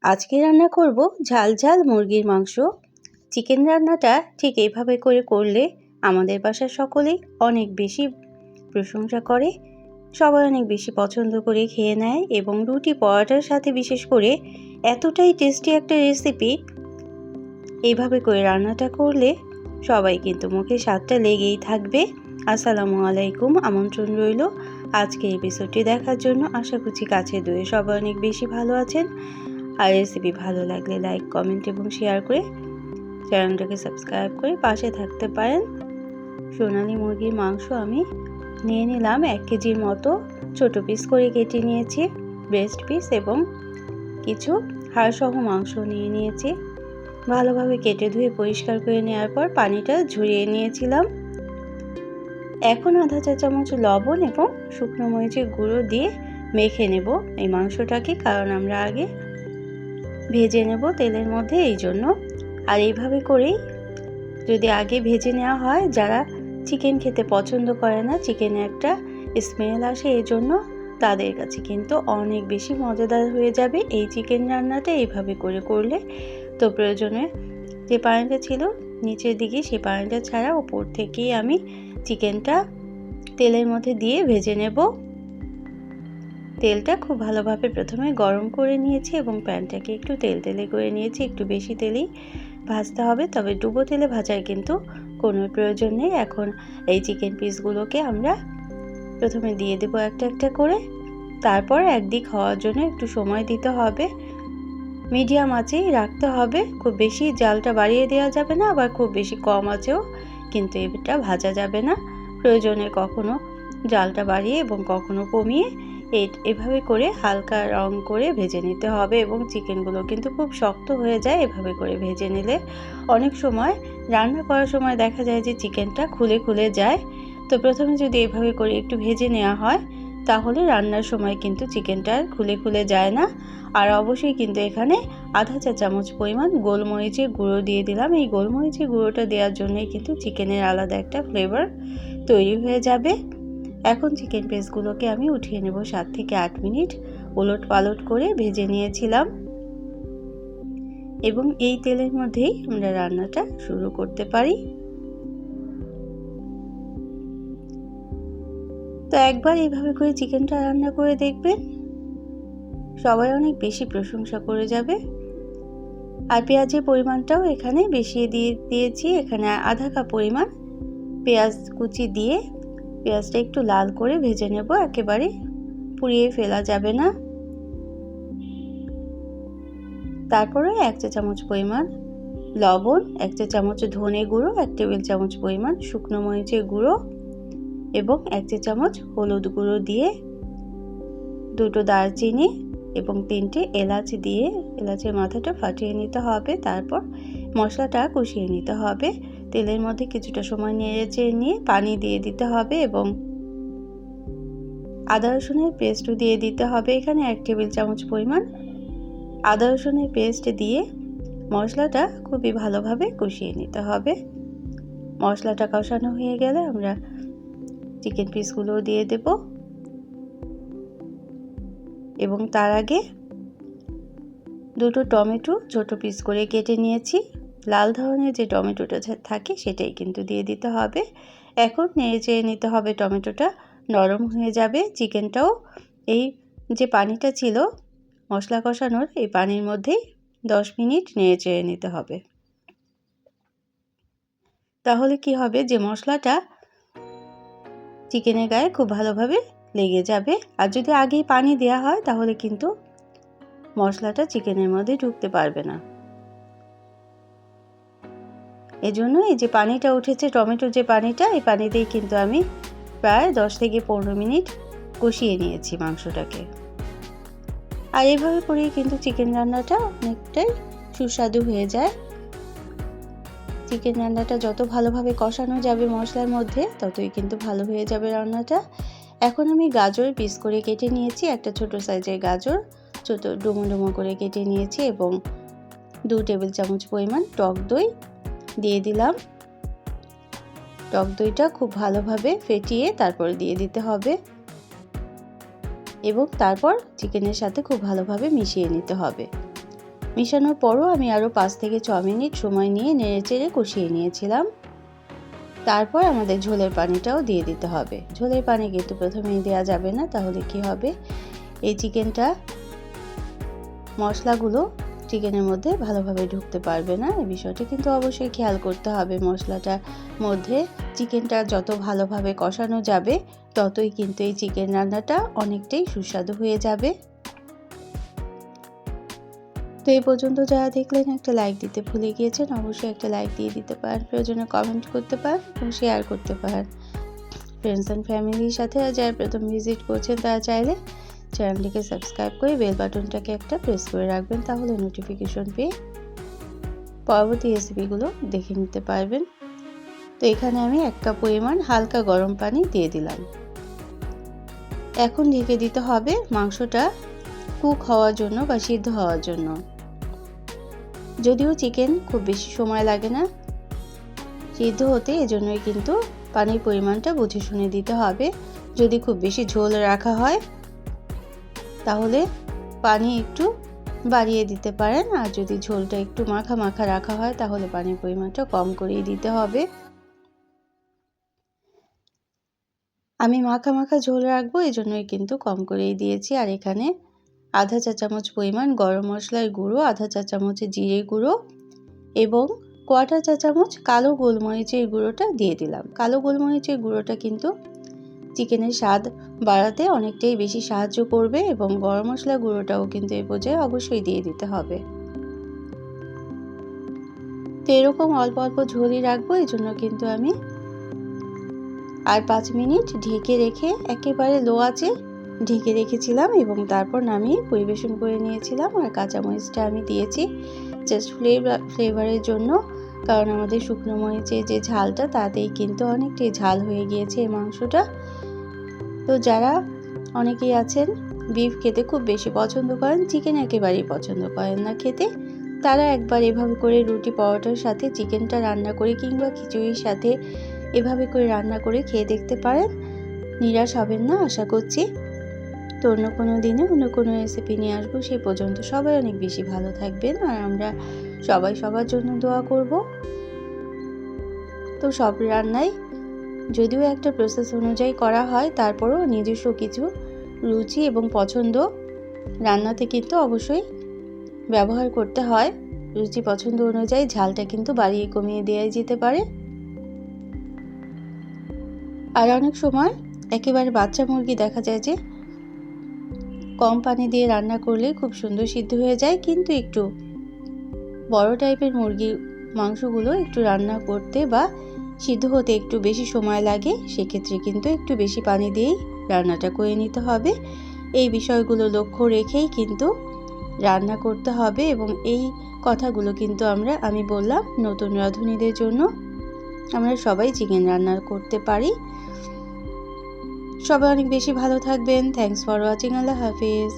আজকে রান্না করব ঝাল ঝাল মুরগির মাংস। চিকেন রান্নাটা ঠিক এইভাবে করলে আমাদের বাসার সকলেই অনেক বেশি প্রশংসা করে, সবাই অনেক বেশি পছন্দ করে খেয়ে নেয় এবং রুটি পরোটার সাথে বিশেষ করে এতটাই টেস্টি একটা রেসিপি। এইভাবে করে রান্নাটা করলে সবাই কিন্তু মুখে স্বাদটা লেগেই থাকবে। আসসালামু আলাইকুম, আমন্ত্রণ রইল আজকে এপিসোডটি দেখার জন্য। আশা করছি কাছে দূরে সবাই অনেক বেশি ভালো আছেন। আর রেসিপি ভালো লাগলে লাইক, কমেন্ট এবং শেয়ার করে চ্যানেলটাকে সাবস্ক্রাইব করে পাশে থাকতে পারেন। সোনালী মুরগির মাংস আমি নিয়ে নিলাম 1 কেজির মতো। ছোট পিস করে কেটে নিয়েছি ব্রেস্ট পিস এবং কিছু হাড়সহ মাংস নিয়ে নিয়েছি। ভালোভাবে কেটে ধুয়ে পরিষ্কার করে নেওয়ার পর পানিটা ঝরিয়ে নিয়েছিলাম। এখন আধা চা চামচ লবণ এবং শুকনো মরিচের গুঁড়ো দিয়ে মেখে নেব এই মাংসটাকে, কারণ আমরা আগে ভেজে নেব তেলের মধ্যে, এই জন্য। আর এইভাবে করেই যদি আগে ভেজে নেওয়া হয়, যারা চিকেন খেতে পছন্দ করে না, চিকেনে একটা স্মেল আসে, এই জন্য তাদের কাছে কিন্তু অনেক বেশি মজাদার হয়ে যাবে এই চিকেন রান্নাটা এইভাবে করলে। তো প্রয়োজনে যে পানিটা ছিল নিচের দিকে, সেই পানিটা ছাড়া উপর থেকেই আমি চিকেনটা তেলের মধ্যে দিয়ে ভেজে নেব। তেলটা খুব ভালোভাবে প্রথমে গরম করে নিয়েছি এবং প্যানটাকে একটু তেলে করে নিয়েছি। একটু বেশি তেলেই ভাজতে হবে, তবে ডুবো তেলে ভাজার কিন্তু কোনো প্রয়োজন নেই। এখন এই চিকেন পিসগুলোকে আমরা প্রথমে দিয়ে দেবো একটা একটা করে। তারপর একদিক হওয়ার জন্য একটু সময় দিতে হবে, মিডিয়াম আঁচেই রাখতে হবে। খুব বেশি জালটা বাড়িয়ে দেওয়া যাবে না, আবার খুব বেশি কম আঁচেও কিন্তু এটা ভাজা যাবে না। প্রয়োজনে কখনো জালটা বাড়িয়ে এবং কখনো কমিয়ে এভাবে করে হালকা রং করে ভেজে নিতে হবে। এবং চিকেনগুলো কিন্তু খুব শক্ত হয়ে যায় এভাবে করে ভেজে নিলে। অনেক সময় রান্না করার সময় দেখা যায় যে চিকেনটা খুলে যায়। তো প্রথমে যদি এভাবে করে একটু ভেজে নেওয়া হয়, তাহলে রান্নার সময় কিন্তু চিকেনটা আর খুলে যায় না। আর অবশ্যই কিন্তু এখানে আধা চা চামচ পরিমাণ গোলমরিচের গুঁড়ো দিয়ে দিলাম। এই গোলমরিচের গুঁড়োটা দেওয়ার জন্যই কিন্তু চিকেনের আলাদা একটা ফ্লেভার তৈরি হয়ে যাবে। এখন চিকেন পিসগুলোকে আমি উঠিয়ে নেব। 7 থেকে 8 মিনিট উলট পালট করে ভেজে নিয়েছিলাম এবং এই তেলের মধ্যেই আমরা রান্নাটা শুরু করতে পারি। তো একবার এইভাবে করে চিকেনটা রান্না করে দেখবেন, সবাই অনেক বেশি প্রশংসা করে যাবে। আর পেঁয়াজের পরিমাণটাও এখানে বেশি দিয়েছি। এখানে আধা কাপ পরিমাণ পেঁয়াজ কুচি দিয়ে পেঁয়াজটা একটু লাল করে ভেজে নেব, একেবারে পুড়িয়ে ফেলা যাবে না। তারপরে 1 চা চামচ পরিমাণ লবণ, 1 চা চামচ ধনে গুঁড়ো, 1 টেবিল চামচ পরিমাণ শুকনো মরিচের গুঁড়ো এবং 1 চা চামচ হলুদ গুঁড়ো দিয়ে, 2টো দারচিনি এবং 3টে এলাচ দিয়ে এলাচের মাথাটা ফাটিয়ে নিতে হবে। তারপর মশলাটা কষিয়ে নিতে হবে। তেলের মধ্যে কিছুটা সময় নেড়ে নিয়ে পানি দিয়ে দিতে হবে এবং আদা রসুনের পেস্টও দিয়ে দিতে হবে। এখানে 1 টেবিল চামচ পরিমাণ আদা রসুনের পেস্ট দিয়ে মশলাটা খুবই ভালোভাবে কষিয়ে নিতে হবে। মশলাটা কষানো হয়ে গেলে আমরা চিকেন পিসগুলো দিয়ে দেব এবং তার আগে 2টো টমেটো ছোট পিস করে কেটে নিয়েছি। লাল ধরনের যে টমেটোটা থাকে সেটাই কিন্তু দিয়ে দিতে হবে। এখন নেড়ে নিতে হবে, টমেটোটা নরম হয়ে যাবে। চিকেনটাও এই যে পানিটা ছিল মশলা কষানোর, এই পানির মধ্যেই 10 মিনিট নেড়ে নিতে হবে। তাহলে কি হবে, যে মশলাটা চিকেনের গায়ে খুব ভালোভাবে লেগে যাবে। আর যদি আগেই পানি দেওয়া হয় তাহলে কিন্তু মশলাটা চিকেনের মধ্যে ঢুকতে পারবে না। এজন্য এই যে পানিটা উঠেছে, টমেটোর যে পানিটা, এই পানিতেই কিন্তু আমি প্রায় 10 থেকে 15 মিনিট কষিয়ে নিয়েছি মাংসটাকে। আর এইভাবে করেই কিন্তু চিকেন রান্নাটা অনেকটাই সুস্বাদু হয়ে যায়। চিকেন রান্নাটা যত ভালোভাবে কষানো যাবে মশলার মধ্যে, ততই কিন্তু ভালো হয়ে যাবে রান্নাটা। এখন আমি গাজর পিস করে কেটে নিয়েছি, একটা ছোট সাইজের গাজর ছোট ডুমো করে কেটে নিয়েছি এবং 2 টেবিল চামচ পরিমাণ টক দই দিয়ে দিলাম। টক দইটা খুব ভালোভাবে ফেটিয়ে তারপরে দিয়ে দিতে হবে এবং তারপর চিকেনের সাথে খুব ভালোভাবে মিশিয়ে নিতে হবে। মেশানোর পরও আমি আরও 5 থেকে 6 মিনিট সময় নিয়ে নেড়েচেড়ে কষিয়ে নিয়েছিলাম। তারপর আমাদের ঝোলের পানিটাও দিয়ে দিতে হবে। ঝোলের পানি কিন্তু প্রথমেই দেওয়া যাবে না, তাহলে কি হবে, এই চিকেনটা মশলাগুলো চিকেনের মধ্যে ভালোভাবে ঢুকতে পারবে না। এই বিষয়টি কিন্তু অবশ্যই খেয়াল করতে হবে। মশলাটার মধ্যে চিকেনটা যত ভালোভাবে কষানো যাবে ততই কিন্তু এই চিকেন রান্নাটা অনেকটাই সুস্বাদু হয়ে যাবে। তো এই পর্যন্ত যারা দেখলেন, একটা লাইক দিতে ভুলে গিয়েছেন, অবশ্যই একটা লাইক দিয়ে দিতে পারেন, প্রয়োজনে কমেন্ট করতে পারেন এবং শেয়ার করতে পারেন ফ্রেন্ডস অ্যান্ড ফ্যামিলির সাথে। আর যারা প্রথম ভিজিট করছেন তারা চাইলে চ্যানেলটিকে সাবস্ক্রাইব করে বেল বাটনটাকে একটা প্রেস করে রাখবেন, তাহলে নোটিফিকেশন পেয়ে পরবর্তী রেসিপিগুলো দেখে নিতে পারবেন। তো এখানে আমি 1 কাপ পরিমাণ হালকা গরম পানি দিয়ে দিলাম। এখন ঢেকে দিতে হবে মাংসটা কুক হওয়ার জন্য বা সিদ্ধ হওয়ার জন্য। যদিও চিকেন খুব বেশি সময় লাগে না সিদ্ধ হতে, এজন্যই কিন্তু পানির পরিমাণটা বুঝে শুনে দিতে হবে। যদি খুব বেশি ঝোল রাখা হয় তাহলে পানি একটু বাড়িয়ে দিতে পারেন, আর যদি ঝোলটা একটু মাখা মাখা রাখা হয় তাহলে পানির পরিমাণটা কম করেই দিতে হবে। আমি মাখা মাখা ঝোল রাখবো, এজন্যই কিন্তু কম করেই দিয়েছি। আর এখানে আধা চা চামচ পরিমাণ গরম মশলার গুঁড়ো, আধা চা চামচ জিরে গুঁড়ো এবং 1/4 চা চামচ কালো গোলমরিচের গুঁড়োটা দিয়ে দিলাম। কালো গোলমরিচের গুঁড়োটা কিন্তু চিকেনের স্বাদ বাড়াতে অনেকটাই বেশি সাহায্য করবে এবং গরম মশলা গুঁড়োটাও কিন্তু এই পর্যায়ে অবশ্যই দিয়ে দিতে হবে। তো এরকম অল্প অল্প ঝোলই রাখবো, এই জন্য কিন্তু আমি আর 5 মিনিট ঢেকে রেখে একেবারে লো আঁচে ঢেকে রেখেছিলাম এবং তারপর নামিয়ে পরিবেশন করে নিয়েছিলাম। আর কাঁচামরিচটা আমি দিয়েছি জাস্ট ফ্লেভারের জন্য, কারণ আমাদের শুকনো মরিচের যে ঝালটা তাতেই কিন্তু অনেকটাই ঝাল হয়ে গিয়েছে এই মাংসটা। তো যারা অনেকেই আছেন বিফ খেতে খুব বেশি পছন্দ করেন, চিকেন একেবারেই পছন্দ করেন না খেতে, তারা একবার এভাবে করে রুটি পরোটার সাথে চিকেনটা রান্না করে কিংবা খিচুড়ির সাথে এভাবে করে রান্না করে খেয়ে দেখতে পারেন। নিরাশ হবেন না আশা করছি। তো অন্য কোনো দিনে অন্য কোনো রেসিপি নিয়ে আসবো। সেই পর্যন্ত সবাই অনেক বেশি ভালো থাকবেন, আর আমরা সবাই সবার জন্য দোয়া করব। তো সব রান্নাই যদিও একটা প্রসেস অনুযায়ী করা হয়, তারপরেও নিজস্ব কিছু রুচি এবং পছন্দ রান্নাতে কিন্তু অবশ্যই ব্যবহার করতে হয়। রুচি পছন্দ অনুযায়ী ঝালটা কিন্তু বাড়িয়ে কমিয়ে দেওয়া যেতে পারে। আর অনেক সময় একেবারে বাচ্চা মুরগি দেখা যায় যে কম পানি দিয়ে রান্না করলে খুব সুন্দর সিদ্ধ হয়ে যায়, কিন্তু একটু বড় টাইপের মুরগির মাংসগুলো একটু রান্না করতে বা সিদ্ধ হতে একটু বেশি সময় লাগে, সেক্ষেত্রে কিন্তু একটু বেশি পানি দিয়েই রান্নাটা করে নিতে হবে। এই বিষয়গুলো লক্ষ্য রেখেই কিন্তু রান্না করতে হবে এবং এই কথাগুলো কিন্তু আমি বললাম নতুন রাঁধুনিদের জন্য। আমরা সবাই চিকেন রান্না করতে পারি। সবাই অনেক বেশি ভালো থাকবেন। Thanks for watching. Allah Hafiz.